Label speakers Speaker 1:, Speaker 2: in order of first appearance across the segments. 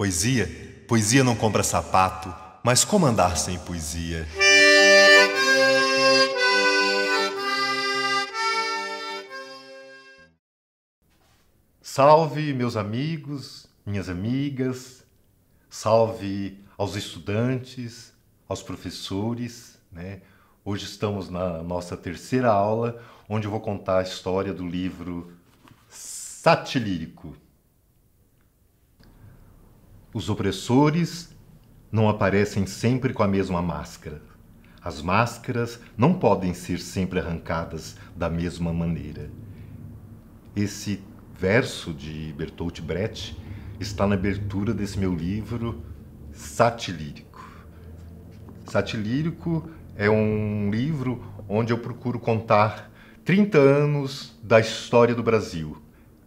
Speaker 1: Poesia? Poesia não compra sapato, mas como andar sem poesia? Salve, meus amigos, minhas amigas, salve aos estudantes, aos professores, né? Hoje estamos na nossa terceira aula, onde eu vou contar a história do livro Satilírico. Os opressores não aparecem sempre com a mesma máscara. As máscaras não podem ser sempre arrancadas da mesma maneira. Esse verso de Bertolt Brecht está na abertura desse meu livro Satilírico. Satilírico é um livro onde eu procuro contar 30 anos da história do Brasil.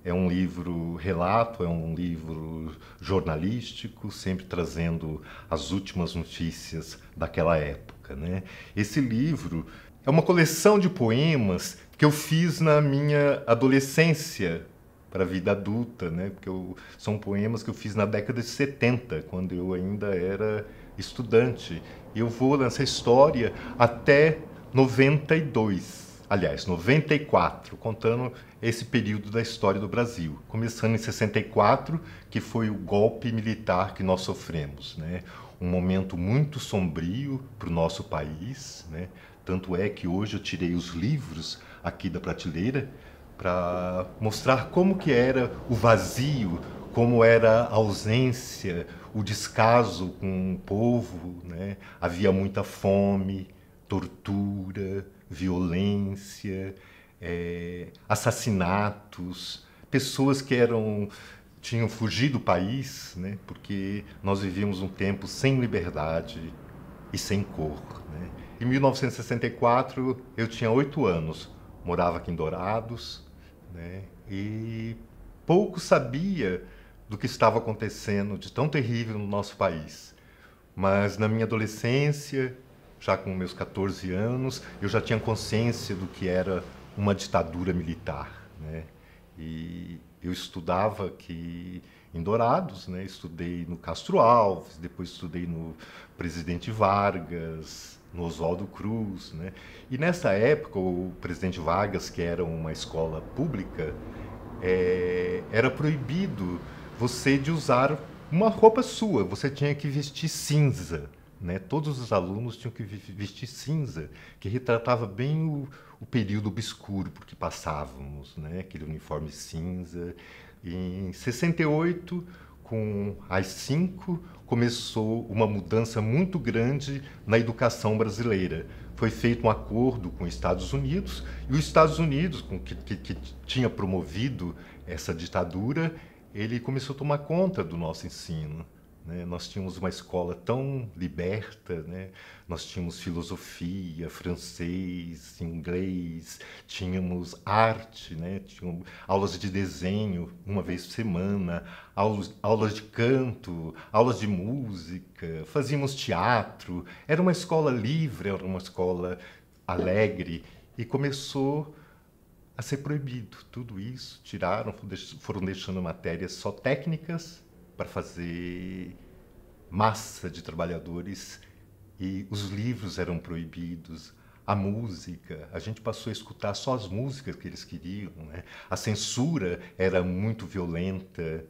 Speaker 1: É um livro relato, é um livro jornalístico, sempre trazendo as últimas notícias daquela época, né? Esse livro é uma coleção de poemas que eu fiz na minha adolescência para a vida adulta, né? Porque são poemas que eu fiz na década de 70, quando eu ainda era estudante. E eu vou nessa história até 92. Aliás, 94, contando esse período da história do Brasil. Começando em 64, que foi o golpe militar que nós sofremos, né? Um momento muito sombrio para o nosso país, né? Tanto é que hoje eu tirei os livros aqui da prateleira para mostrar como que era o vazio, como era a ausência, o descaso com o povo, né? Havia muita fome, tortura, violência, assassinatos, pessoas que tinham fugido do país, né? Porque nós vivíamos um tempo sem liberdade e sem cor, né? Em 1964 eu tinha 8 anos, morava aqui em Dourados, né? E pouco sabia do que estava acontecendo de tão terrível no nosso país. Mas na minha adolescência, já com meus 14 anos, eu já tinha consciência do que era uma ditadura militar, né? E eu estudava aqui em Dourados, né? Estudei no Castro Alves, depois estudei no Presidente Vargas, no Oswaldo Cruz, né? E nessa época, o Presidente Vargas, que era uma escola pública, era proibido você de usar uma roupa sua, você tinha que vestir cinza, né? Todos os alunos tinham que vestir cinza, que retratava bem o período obscuro por que passávamos, né? Aquele uniforme cinza. E em 68, com as 5, começou uma mudança muito grande na educação brasileira. Foi feito um acordo com os Estados Unidos, e os Estados Unidos, que tinha promovido essa ditadura, ele começou a tomar conta do nosso ensino, né? Nós tínhamos uma escola tão liberta, né? Nós tínhamos filosofia, francês, inglês, tínhamos arte, né? Tínhamos aulas de desenho uma vez por semana, aulas de canto, aulas de música, fazíamos teatro. Era uma escola livre, era uma escola alegre, e começou a ser proibido tudo isso. Tiraram, foram deixando matérias só técnicas para fazer massa de trabalhadores, e os livros eram proibidos, a música, a gente passou a escutar só as músicas que eles queriam, né? A censura era muito violenta.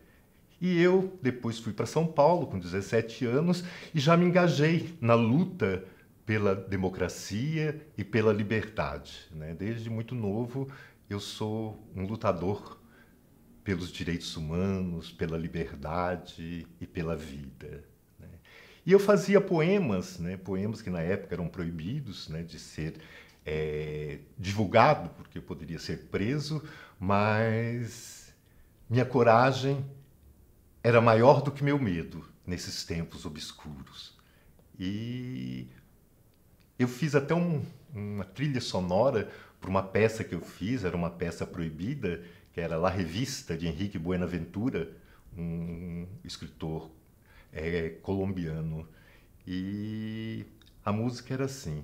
Speaker 1: E eu depois fui para São Paulo com 17 anos e já me engajei na luta pela democracia e pela liberdade, né? Desde muito novo eu sou um lutador pelos direitos humanos, pela liberdade e pela vida, né? E eu fazia poemas, né? Poemas que na época eram proibidos, né, de ser divulgado, porque eu poderia ser preso, mas minha coragem era maior do que meu medo nesses tempos obscuros. E eu fiz até uma trilha sonora para uma peça que eu fiz, era uma peça proibida, que era La Revista, de Henrique Buenaventura, um escritor colombiano. E a música era assim: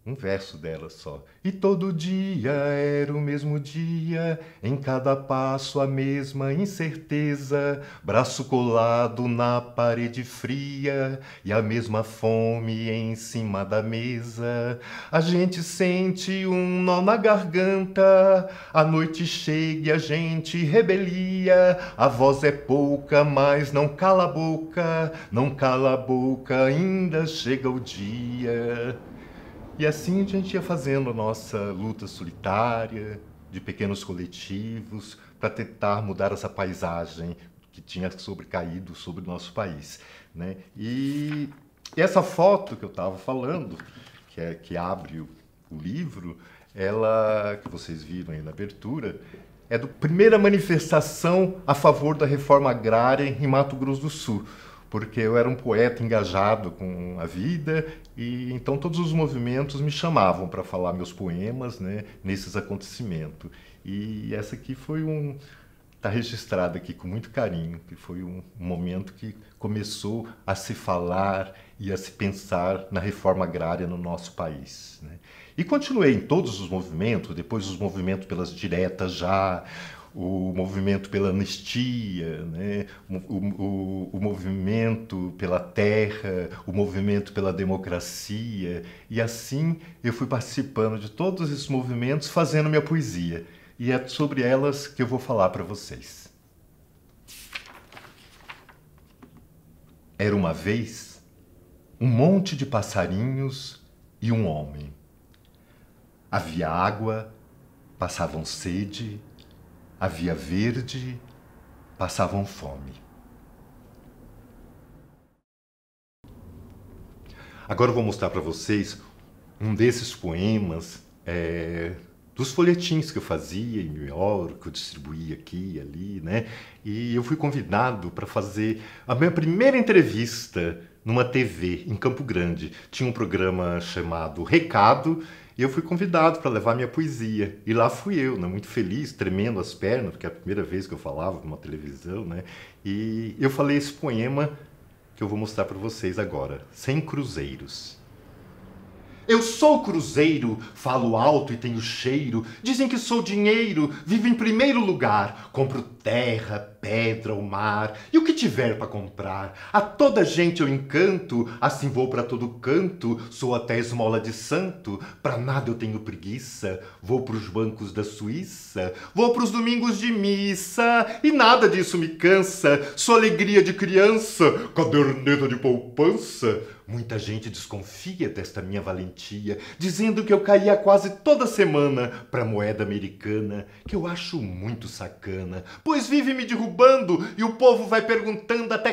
Speaker 1: Um verso dela só. E todo dia era o mesmo dia, em cada passo a mesma incerteza, braço colado na parede fria e a mesma fome em cima da mesa. A gente sente um nó na garganta, a noite chega e a gente rebelia, a voz é pouca, mas não cala a boca, não cala a boca, ainda chega o dia. E assim a gente ia fazendo a nossa luta solitária, de pequenos coletivos, para tentar mudar essa paisagem que tinha sobrecaído sobre o nosso país, né? E essa foto que eu estava falando, que abre o livro, ela, que vocês viram aí na abertura, é da primeira manifestação a favor da reforma agrária em Mato Grosso do Sul, porque eu era um poeta engajado com a vida e então todos os movimentos me chamavam para falar meus poemas, né, nesses acontecimentos. E essa aqui foi está registrada aqui com muito carinho, que foi um momento que começou a se falar e a se pensar na reforma agrária no nosso país, né? E continuei em todos os movimentos, depois os movimentos pelas diretas já, o movimento pela anistia, né? O movimento pela terra, o movimento pela democracia. E assim eu fui participando de todos esses movimentos, fazendo minha poesia. E é sobre elas que eu vou falar para vocês. Era uma vez um monte de passarinhos e um homem. Havia água, passavam sede, havia verde, passavam fome. Agora eu vou mostrar para vocês um desses poemas dos folhetins que eu fazia em New York, que eu distribuía aqui e ali, né? E eu fui convidado para fazer a minha primeira entrevista numa TV em Campo Grande. Tinha um programa chamado Recado e eu fui convidado para levar minha poesia. E lá fui eu, né? Muito feliz, tremendo as pernas, porque é a primeira vez que eu falava numa televisão, né? E eu falei esse poema que eu vou mostrar para vocês agora, Sem Cruzeiros. Eu sou cruzeiro, falo alto e tenho cheiro. Dizem que sou dinheiro, vivo em primeiro lugar. Compro terra, pedra, o mar e o que tiver para comprar. A toda gente eu encanto, assim vou para todo canto. Sou até esmola de santo, pra nada eu tenho preguiça. Vou pros bancos da Suíça, vou pros domingos de missa e nada disso me cansa. Sou alegria de criança, caderneta de poupança. Muita gente desconfia desta minha valentia, dizendo que eu caía quase toda semana pra moeda americana, que eu acho muito sacana, pois vive me derrubando e o povo vai perguntando até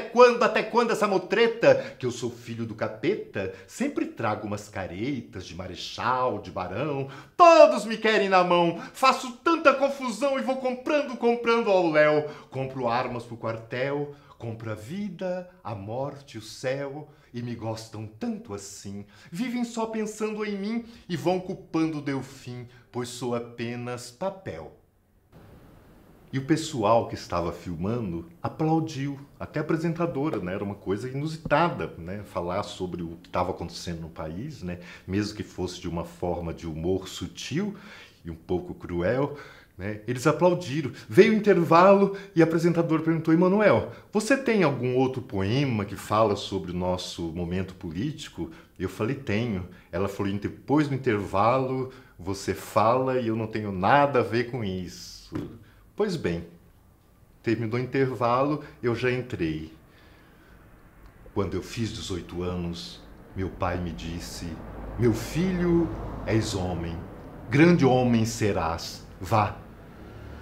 Speaker 1: quando essa motreta, que eu sou filho do capeta, sempre trago umas caretas de marechal, de barão, todos me querem na mão, faço tanta confusão e vou comprando ao léu, compro armas pro quartel, compro a vida, a morte, o céu, e me gostam tanto assim. Vivem só pensando em mim e vão culpando o Delfim, pois sou apenas papel. E o pessoal que estava filmando aplaudiu, até a apresentadora, né? Era uma coisa inusitada, né? Falar sobre o que estava acontecendo no país, né? Mesmo que fosse de uma forma de humor sutil e um pouco cruel, né? Eles aplaudiram. Veio o intervalo e o apresentador perguntou: Emanuel, você tem algum outro poema que fala sobre o nosso momento político? Eu falei: tenho. Ela falou: depois do intervalo você fala e eu não tenho nada a ver com isso. Pois bem, terminou o intervalo, eu já entrei. Quando eu fiz 18 anos, meu pai me disse: meu filho, és homem, grande homem serás, vá.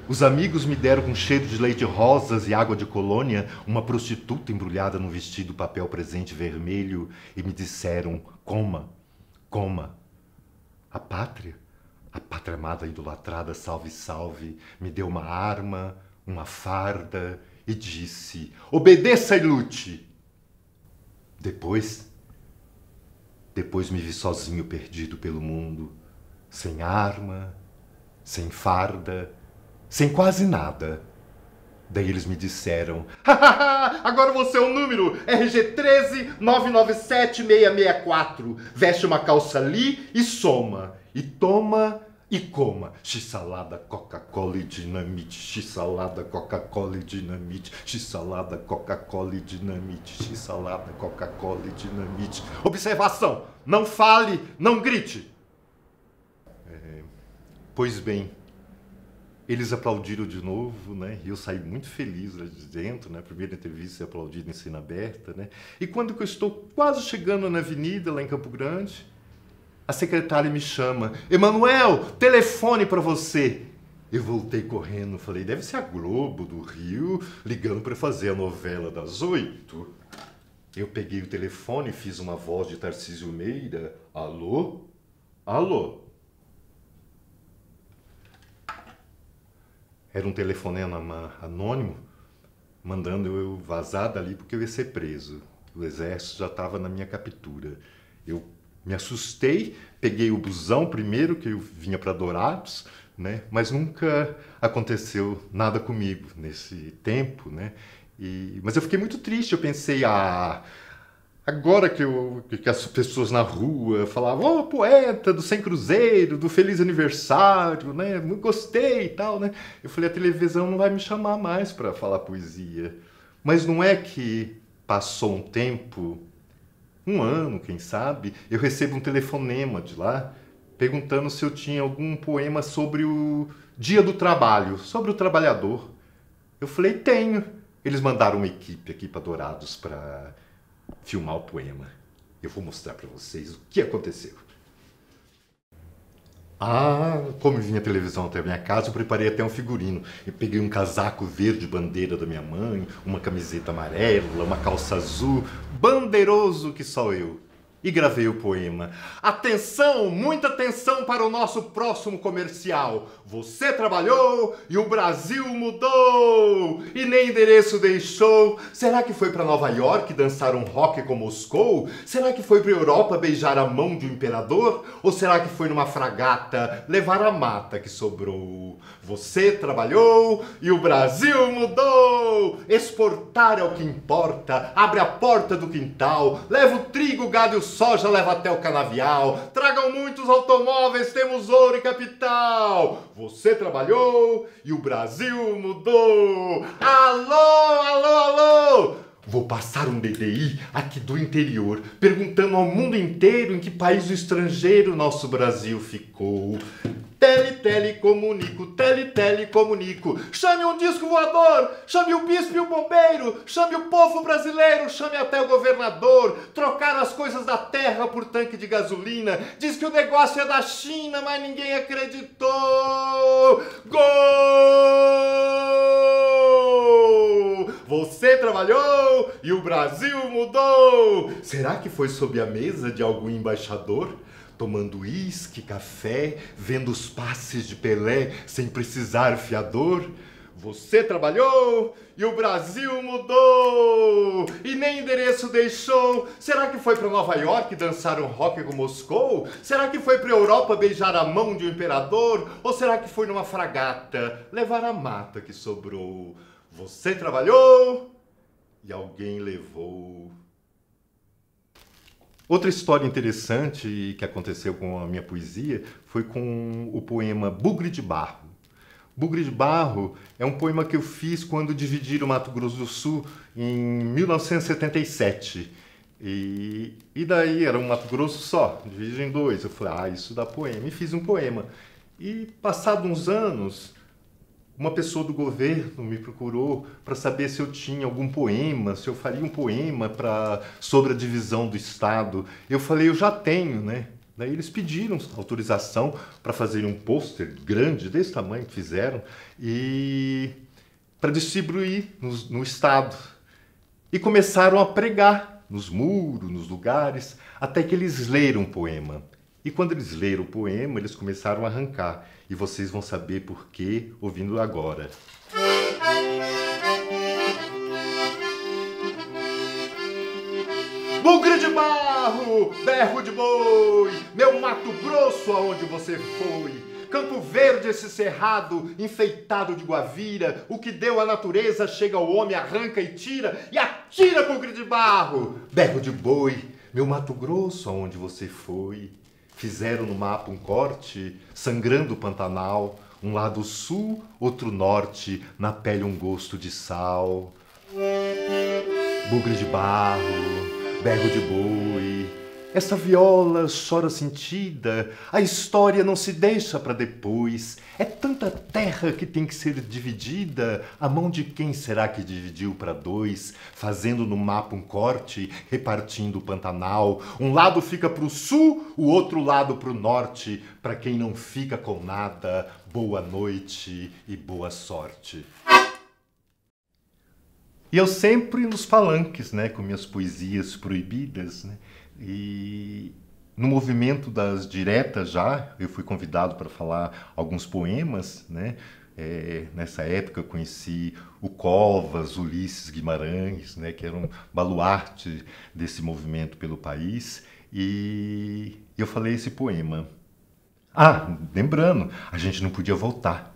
Speaker 1: Os amigos me deram com cheiro de leite rosas e água de colônia uma prostituta embrulhada num vestido papel presente vermelho e me disseram: coma, coma. A pátria amada idolatrada, salve, salve, me deu uma arma, uma farda e disse: obedeça e lute. Depois me vi sozinho, perdido pelo mundo, sem arma, sem farda, sem quase nada. Daí eles me disseram: "Hahaha, agora você é o número RG 13997664. Veste uma calça ali e soma. E toma e coma. X-salada, Coca-Cola e dinamite. X-salada, Coca-Cola e dinamite. X-salada, Coca-Cola e dinamite. X-salada, Coca-Cola e dinamite." Observação: não fale, não grite. Pois bem, eles aplaudiram de novo, né? E eu saí muito feliz lá de dentro, né? Primeira entrevista aplaudida em cena aberta, né? E quando eu estou quase chegando na avenida, lá em Campo Grande, a secretária me chama: "Emanuel, telefone para você." Eu voltei correndo, falei: deve ser a Globo do Rio ligando para fazer a novela das 8. Eu peguei o telefone, fiz uma voz de Tarcísio Meira: "Alô? Alô?" Era um telefonema anônimo, mandando eu vazar dali porque eu ia ser preso. O exército já estava na minha captura. Eu me assustei, peguei o busão primeiro, que eu vinha para Dourados, né? Mas nunca aconteceu nada comigo nesse tempo, né? Mas eu fiquei muito triste, eu pensei: agora que as pessoas na rua falavam: "Ô, poeta do Sem Cruzeiro, do Feliz Aniversário, né? Muito gostei e tal, né?" Eu falei: a televisão não vai me chamar mais para falar poesia. Mas não é que passou um tempo, um ano, quem sabe, eu recebo um telefonema de lá perguntando se eu tinha algum poema sobre o Dia do Trabalho, sobre o trabalhador. Eu falei: tenho. Eles mandaram uma equipe aqui para Dourados para filmar o poema. Eu vou mostrar para vocês o que aconteceu. Como vinha a televisão até a minha casa, eu preparei até um figurino. Eu peguei um casaco verde bandeira da minha mãe, uma camiseta amarela, uma calça azul, bandeiroso que só eu. E gravei o poema. Atenção, muita atenção para o nosso próximo comercial. Você trabalhou e o Brasil mudou e nem endereço deixou. Será que foi para Nova York dançar um rock com Moscou? Será que foi para Europa beijar a mão de um imperador? Ou será que foi numa fragata levar a mata que sobrou? Você trabalhou e o Brasil mudou. Exportar é o que importa. Abre a porta do quintal. Leva o trigo, o gado e o soja, leva até o canavial. Tragam muitos automóveis, temos ouro e capital. Você trabalhou e o Brasil mudou. Alô, alô, alô! Vou passar um DDI aqui do interior, perguntando ao mundo inteiro em que país do estrangeiro nosso Brasil ficou. Telecomunico, telecomunico. Chame um disco voador, chame o bispo e o bombeiro, chame o povo brasileiro, chame até o governador. Trocaram as coisas da terra por tanque de gasolina. Diz que o negócio é da China, mas ninguém acreditou. Gol! Você trabalhou e o Brasil mudou. Será que foi sob a mesa de algum embaixador? Tomando uísque, café, vendo os passes de Pelé sem precisar fiador? Você trabalhou e o Brasil mudou e nem endereço deixou. Será que foi para Nova York dançar um rock com Moscou? Será que foi para Europa beijar a mão de um imperador? Ou será que foi numa fragata levar a mata que sobrou? Você trabalhou e alguém levou. Outra história interessante que aconteceu com a minha poesia foi com o poema Bugre de Barro. Bugre de Barro é um poema que eu fiz quando dividiram o Mato Grosso do Sul em 1977. E daí era um Mato Grosso só, dividido em dois. Eu falei: isso dá poema. E fiz um poema. E passados uns anos, uma pessoa do governo me procurou para saber se eu tinha algum poema, se eu faria um poema sobre a divisão do Estado. Eu falei: eu já tenho, né? Daí eles pediram autorização para fazer um pôster grande, desse tamanho que fizeram, e para distribuir no Estado. E começaram a pregar nos muros, nos lugares, até que eles leram o poema. E quando eles leram o poema, eles começaram a arrancar. E vocês vão saber por quê ouvindo agora. Bugre de barro, berro de boi, meu Mato Grosso aonde você foi? Campo Verde, esse cerrado enfeitado de guavira, o que deu à natureza chega ao homem, arranca e atira bugre de barro. Berro de boi, meu Mato Grosso, aonde você foi? Fizeram no mapa um corte, sangrando o Pantanal, um lado sul, outro norte, na pele um gosto de sal. Bugre de barro, berro de boi, essa viola chora sentida, a história não se deixa para depois. É tanta terra que tem que ser dividida, a mão de quem será que dividiu para dois, fazendo no mapa um corte, repartindo o Pantanal. Um lado fica para o sul, o outro lado para o norte. Para quem não fica com nada, boa noite e boa sorte. E eu sempre nos palanques, né, com minhas poesias proibidas, né, e no movimento das diretas já, eu fui convidado para falar alguns poemas, né, nessa época eu conheci o Covas, Ulisses Guimarães, né, que era um baluarte desse movimento pelo país, e eu falei esse poema. Ah, lembrando, a gente não podia votar.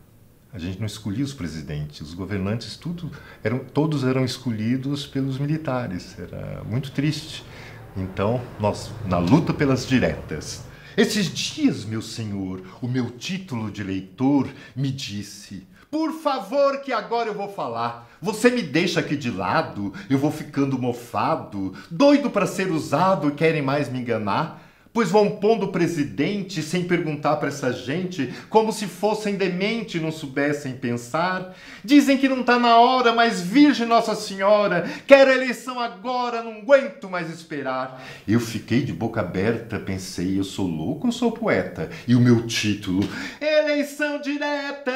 Speaker 1: A gente não escolhia os presidentes, os governantes todos eram escolhidos pelos militares, era muito triste. Então, nós, na luta pelas diretas, esses dias, meu senhor, o meu título de eleitor me disse: por favor, que agora eu vou falar. Você me deixa aqui de lado, eu vou ficando mofado, doido para ser usado e querem mais me enganar. Pois vão pondo o presidente sem perguntar para essa gente, como se fossem demente e não soubessem pensar. Dizem que não tá na hora, mas Virgem Nossa Senhora, quero a eleição agora, não aguento mais esperar. Eu fiquei de boca aberta, pensei, eu sou louco ou sou poeta? E o meu título, eleição direta,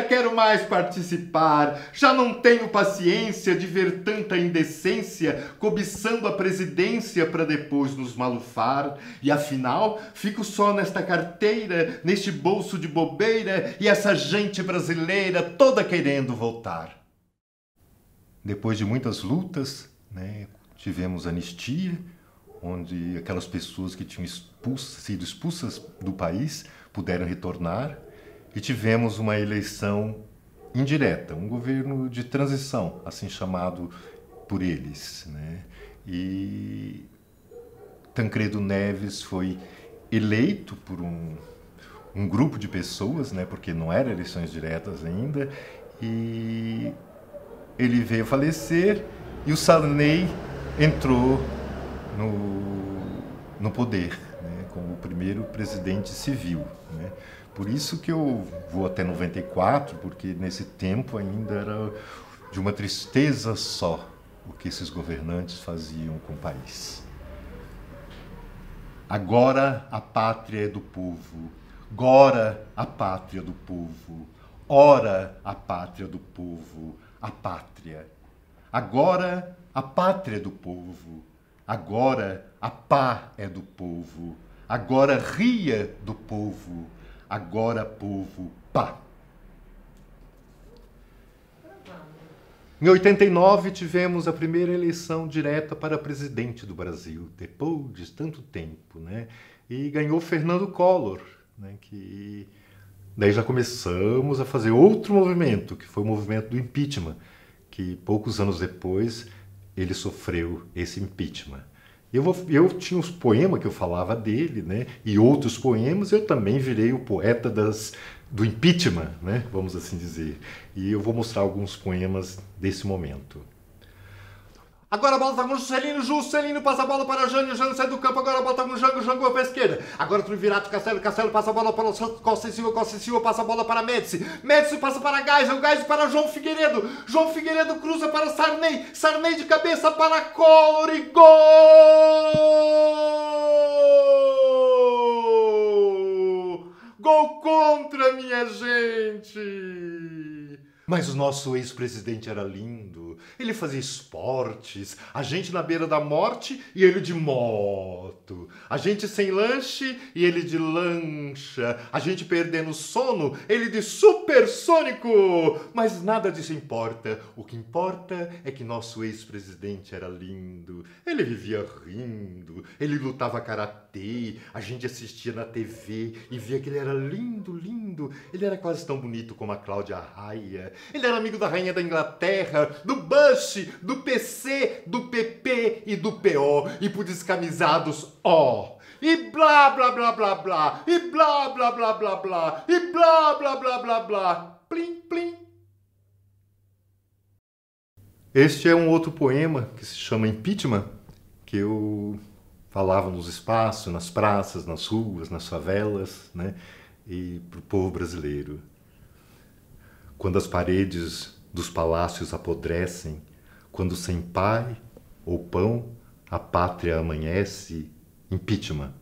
Speaker 1: quero mais participar. Já não tenho paciência de ver tanta indecência, cobiçando a presidência para depois nos malufar. E afinal, fico só nesta carteira, neste bolso de bobeira, e essa gente brasileira toda querendo voltar. Depois de muitas lutas, né, tivemos anistia, onde aquelas pessoas que tinham sido expulsas do país puderam retornar, e tivemos uma eleição indireta, um governo de transição, assim chamado por eles, né? E Tancredo Neves foi eleito por um grupo de pessoas, né, porque não eram eleições diretas ainda, e ele veio a falecer e o Sarney entrou no poder, né, como o primeiro presidente civil, né. Por isso que eu vou até 94, porque nesse tempo ainda era de uma tristeza só o que esses governantes faziam com o país. Agora a pátria é do povo, gora a pátria do povo, ora a pátria do povo, a pátria. Agora a pátria é do povo, agora a pá é do povo, agora ria do povo, agora povo pá. Em 89 tivemos a primeira eleição direta para presidente do Brasil, depois de tanto tempo, né? E ganhou Fernando Collor, né? Que daí já começamos a fazer outro movimento, que foi o movimento do impeachment, que poucos anos depois ele sofreu esse impeachment. Eu tinha uns poemas que eu falava dele, né? E outros poemas, eu também virei o poeta do impeachment, né? Vamos assim dizer. E eu vou mostrar alguns poemas desse momento. Agora a bola tá com o Juscelino passa a bola para Jânio sai do campo, agora a bola tá com o Jango vai para a esquerda. Agora Triunvirato, Castelo passa a bola para o Costa Silva passa a bola para Médici passa para Geisel para João Figueiredo cruza para Sarney de cabeça para Collor e gol! Gol contra, minha gente! Mas o nosso ex-presidente era lindo, ele fazia esportes, a gente na beira da morte e ele de moto, a gente sem lanche e ele de lancha, a gente perdendo sono, ele de supersônico. Mas nada disso importa. O que importa é que nosso ex-presidente era lindo, ele vivia rindo, ele lutava karatê, a gente assistia na TV e via que ele era lindo, lindo. Ele era quase tão bonito como a Cláudia Raia. Ele era amigo da rainha da Inglaterra, do Bush, do PC, do PP e do PO. E por descamisados, ó. E blá, blá, blá, blá, blá. E blá, blá, blá, blá, blá. E blá, blá, blá, blá, blá. Plim, plim. Este é um outro poema que se chama Impeachment, que eu falava nos espaços, nas praças, nas ruas, nas favelas, né? E para o povo brasileiro. Quando as paredes dos palácios apodrecem, quando sem pai ou pão a pátria amanhece, impeachment.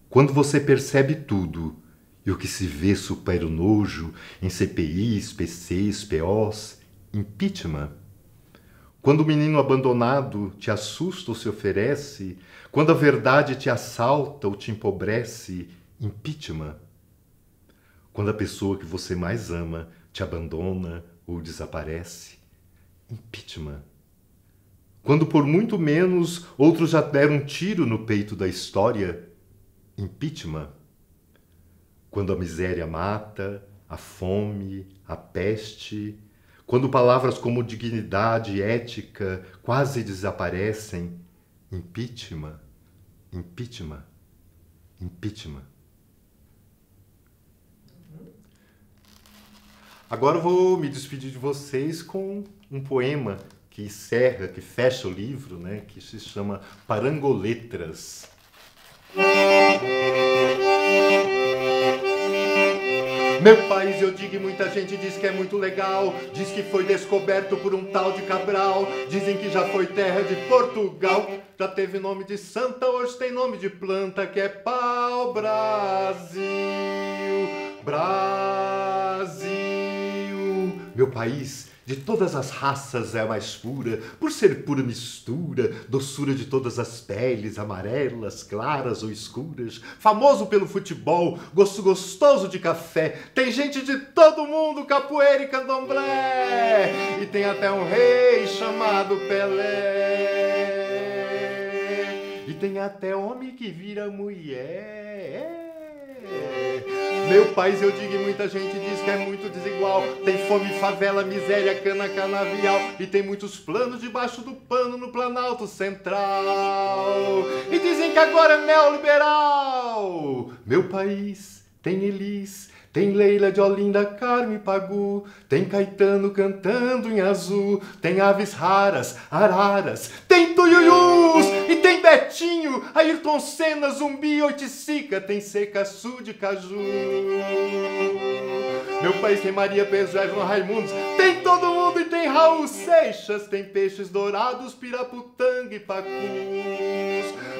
Speaker 1: Quando você percebe tudo e o que se vê supera o nojo em CPIs, PCs, POs, impeachment. Quando o menino abandonado te assusta ou se oferece, quando a verdade te assalta ou te empobrece, impeachment. Quando a pessoa que você mais ama te abandona ou desaparece, impeachment. Quando por muito menos outros já deram um tiro no peito da história, impeachment. Quando a miséria mata, a fome, a peste, quando palavras como dignidade e ética quase desaparecem, impeachment, impeachment, impeachment. Agora eu vou me despedir de vocês com um poema que encerra, que fecha o livro, né, que se chama Parangoletras. Meu país, eu digo, e muita gente diz que é muito legal, diz que foi descoberto por um tal de Cabral, dizem que já foi terra de Portugal, já teve nome de santa, hoje tem nome de planta, que é pau-brasil, Brasil. Meu país, de todas as raças é a mais pura, por ser pura mistura, doçura de todas as peles, amarelas, claras ou escuras, famoso pelo futebol, gosto gostoso de café, tem gente de todo mundo, capoeira e candomblé, e tem até um rei chamado Pelé, e tem até homem que vira mulher. Meu país, eu digo, e muita gente diz que é muito desigual. Tem fome, favela, miséria, cana, canavial. E tem muitos planos debaixo do pano no Planalto Central. E dizem que agora é neoliberal. Meu país tem Elis, tem Leila de Olinda, Carme Pagu, tem Caetano cantando em azul, tem aves raras, araras, tem tuiuius e tem Betinho, Ayrton Senna, Zumbi, Oiticica, tem Secaçu de Caju. Meu país tem Maria Bezerra, João Raimundos, tem todo mundo e tem Raul Seixas, tem peixes dourados, piraputanga e pacus.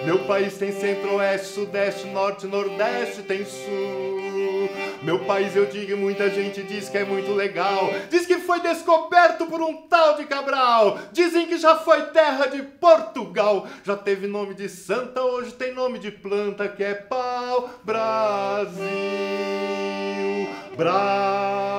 Speaker 1: Meu país tem centro-oeste, sudeste, norte, nordeste, tem sul. Meu país, eu digo, e muita gente diz que é muito legal, diz que foi descoberto por um tal de Cabral, dizem que já foi terra de Portugal, já teve nome de santa, hoje tem nome de planta, que é pau-brasil, Brasil.